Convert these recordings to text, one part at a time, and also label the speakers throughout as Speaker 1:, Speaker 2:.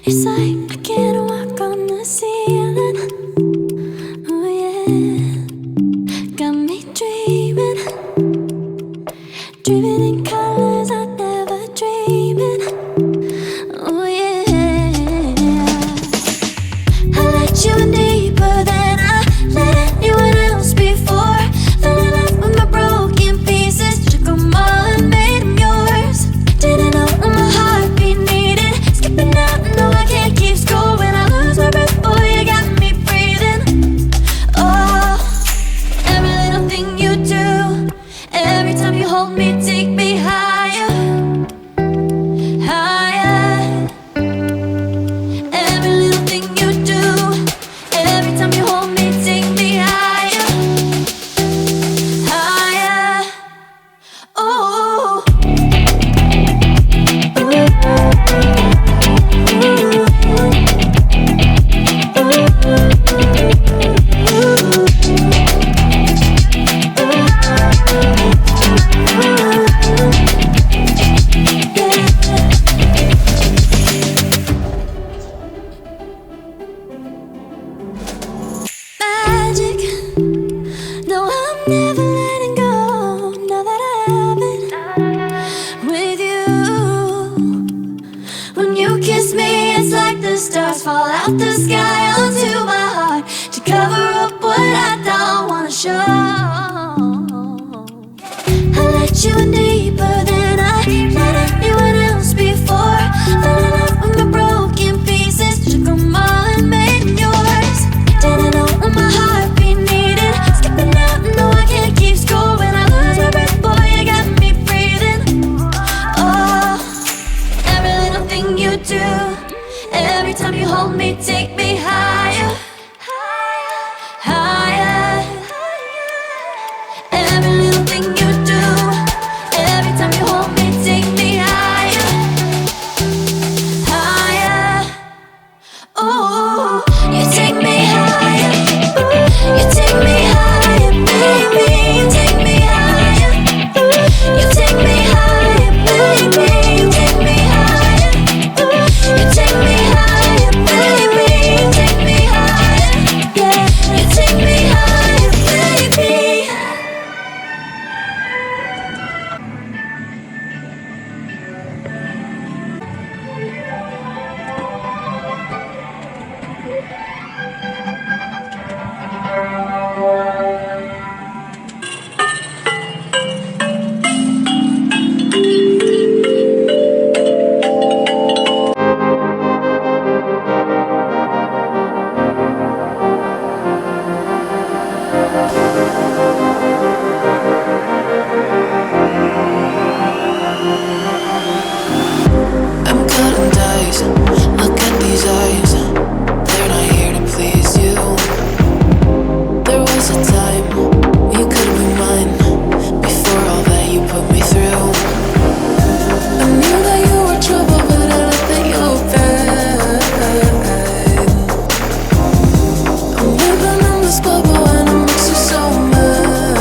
Speaker 1: It's like I can't walk on the ceiling. Oh yeah, got me dreaming, dreaming in colors I never dreamed in. Oh yeah, I let you in deeper than I let anyone else before. Fell in love with my broken pieces, took them all and made them yours. Didn't know what my heartbeat needed, skipping out, no I can't keep score. When I lose my breath, boy, you got me breathing. Oh, every little thing you do, every time you hold me, take me higher, higher. Every little thing you do, every time you hold me, take me higher, higher. Oh, magic. No, I'm never letting go. Now that I have it with you. When you kiss me, it's like the stars fall out the sky onto my heart to cover up what I don't wanna show. I let you in deeper than I let anyone else before. Fell in love with my broken pieces, took them all and made them yours. Didn't know what my heartbeat needed, skipping out, no I can't keep score. When I lose my breath, boy, you got me breathing. Oh, every little thing you do, every time you hold me, take me higher, higher. Every little thing you do, every time you hold me, take me higher, higher. Oh, you take me higher, you take me higher, baby. You take me higher, you take me higher, baby. You take me higher, you take me higher, baby. You take me higher, yeah. You take me higher, baby.
Speaker 2: I'm cutting dice, look at these eyes, they're not here to please you. There was a time you could be mine, before all that you put me through. I knew that you were trouble, but I let that you were bad. I'm living in this bubble and it makes you so mad.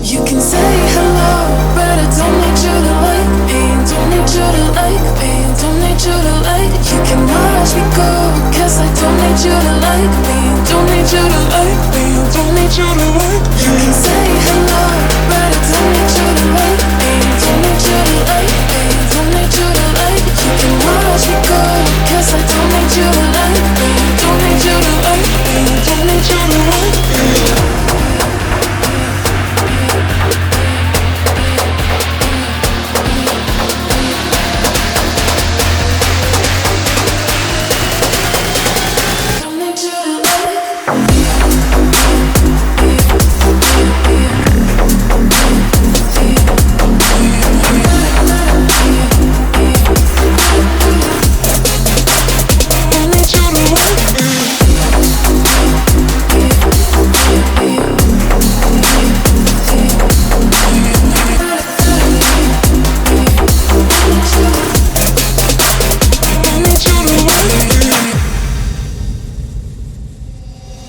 Speaker 2: You can say hello, but I don't need you to like me. Don't need you to like me. Don't need you to like. You can watch me go, cause I don't need you to like me. Don't need you to like me. Don't need you to like me. You can say hello, but I don't need you to like me. Don't need you to like me. Don't need you to like. You can watch me go, cause I don't need you to like me. Don't need you to like me. Don't need you to like me. Don't need you to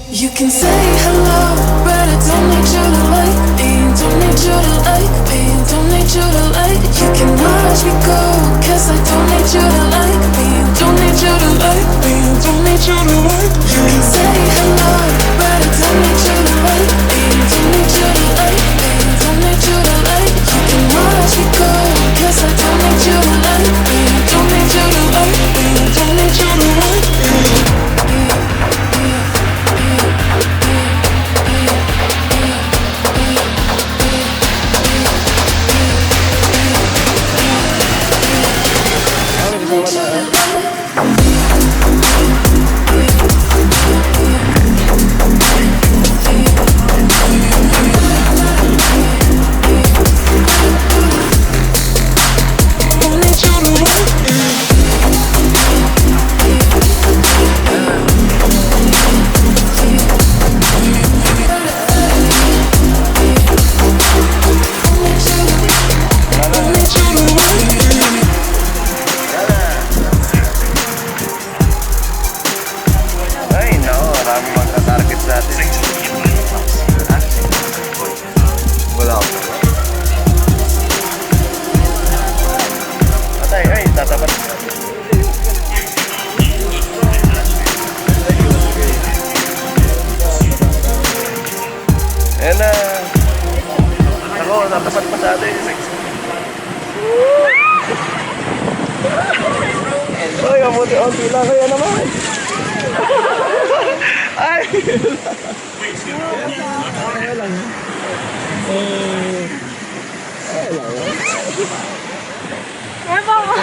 Speaker 2: You can say hello, but I don't need you to like me. don't need you to like me, don't need you to like. You can watch me go, cause I don't need you to like me, don't need you to like me, don't need you to like. You can say hello, but I don't need you to like me, don't need you to like me, don't need you to like. You can watch me go, cause I don't need you to like me, don't need you to like me, don't need you to like me.
Speaker 3: Ayan na. Ako, natapat pa sa atin. Ay, kamuti-unti lang kaya naman. Ay! Ay lang. Ay lang.
Speaker 1: Ay, baka.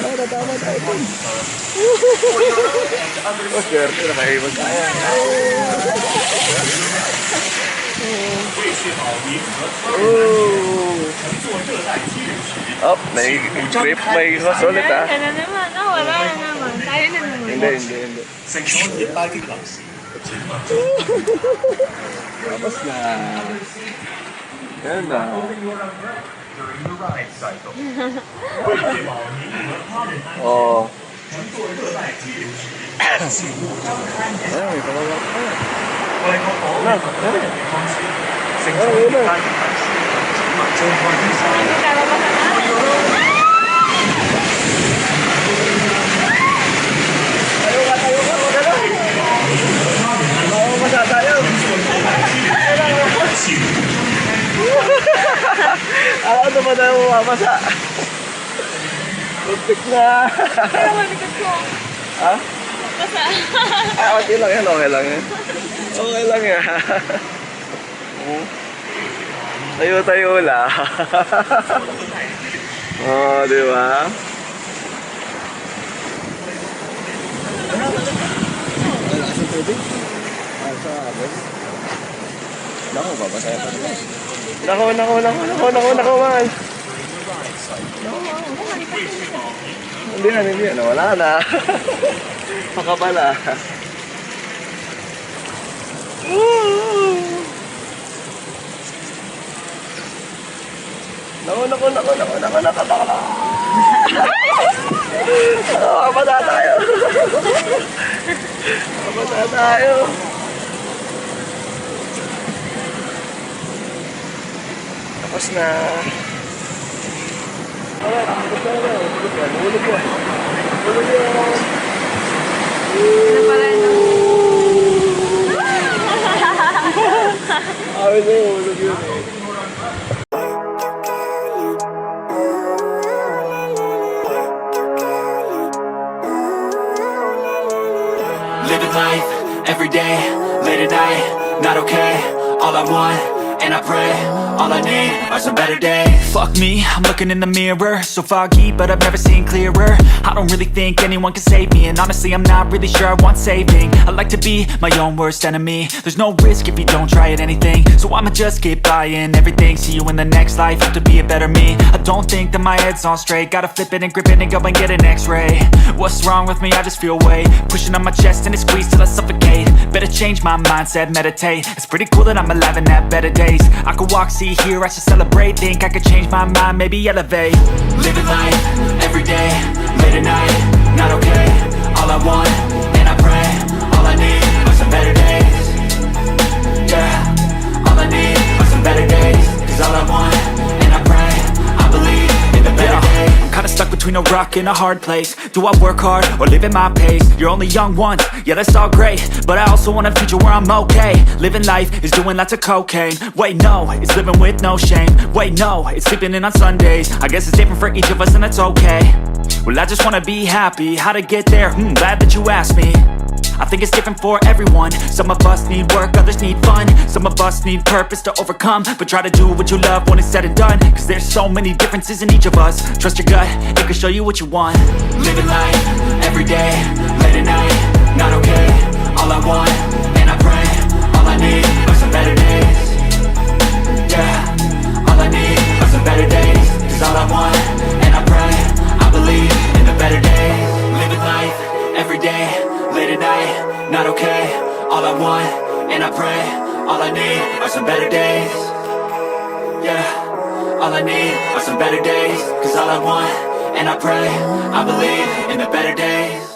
Speaker 3: Ay, natama tayo po. Oh, swerte, nakahiwag tayo. Oh, may grip, may hos ulit ah.
Speaker 1: Ano naman? Oh, wala na naman. Tayo na naman.
Speaker 3: Hindi. Tapos na. Yan na. Oh. Ayun, may pamawak pa.
Speaker 1: Hindi ka ba
Speaker 3: Tayo ka, magano. Masa tayo. Ano ba tayo mamasa? Lupik na.
Speaker 1: Pero malikot ko.
Speaker 3: Ha?
Speaker 1: Basta.
Speaker 3: Okay lang yan, okay lang yan. Okay lang yan. Tayo lang. Oh, di ba? Wala sa tubig? Sa abos? Naku, babasaya pa naman. Naku, man. Hindi yan. Wala na. Pakabala. Naku. Mabasa tayo. Tapos na. Hulog yan.
Speaker 1: Ano pala ito?
Speaker 3: Hulog yun eh.
Speaker 4: Living life, every day, late at night, not okay. All I want, and I pray, all I need are some better days. Fuck me, I'm looking in the mirror, so foggy, but I've never seen clearer. I don't really think anyone can save me, and honestly I'm not really sure I want saving. I like to be my own worst enemy. There's no risk if you don't try at anything, so I'ma just keep buying everything. See you in the next life, have to be a better me. I don't think that my head's on straight, gotta flip it and grip it and go and get an x-ray. What's wrong with me? I just feel weight pushing on my chest and it squeezes till I suffocate. Better change my mindset, meditate. It's pretty cool that I'm alive and have better days. I could walk, see, hear, I should celebrate. Think I could change my mind, maybe elevate. Living life, every day, late at night, not okay. All I want, and I pray, all I need are some better days. stuck in a hard place? Do I work hard or live at my pace? You're only young once, yeah that's all great, but I also want a future where I'm okay. Living life is doing lots of cocaine. Wait no, it's living with no shame. Wait no, it's sleeping in on Sundays. I guess it's different for each of us and that's okay. Well I just wanna be happy, how to get there? Glad that you asked me. I think it's different for everyone. Some of us need work, others need fun. Some of us need purpose to overcome. But try to do what you love when it's said and done, cause there's so many differences in each of us. Trust your gut, it can show you what you want.
Speaker 5: Living life, everyday, late at night, not okay. All I want, and I pray, all I need are some better days. Yeah, all I need are some better days. Cause all I want, and I pray, I believe in the better days. Living life, everyday, late at night, not okay. All I want, and I pray, all I need are some better days. Yeah, all I need are some better days. Cause all I want, and I pray, I believe in the better days.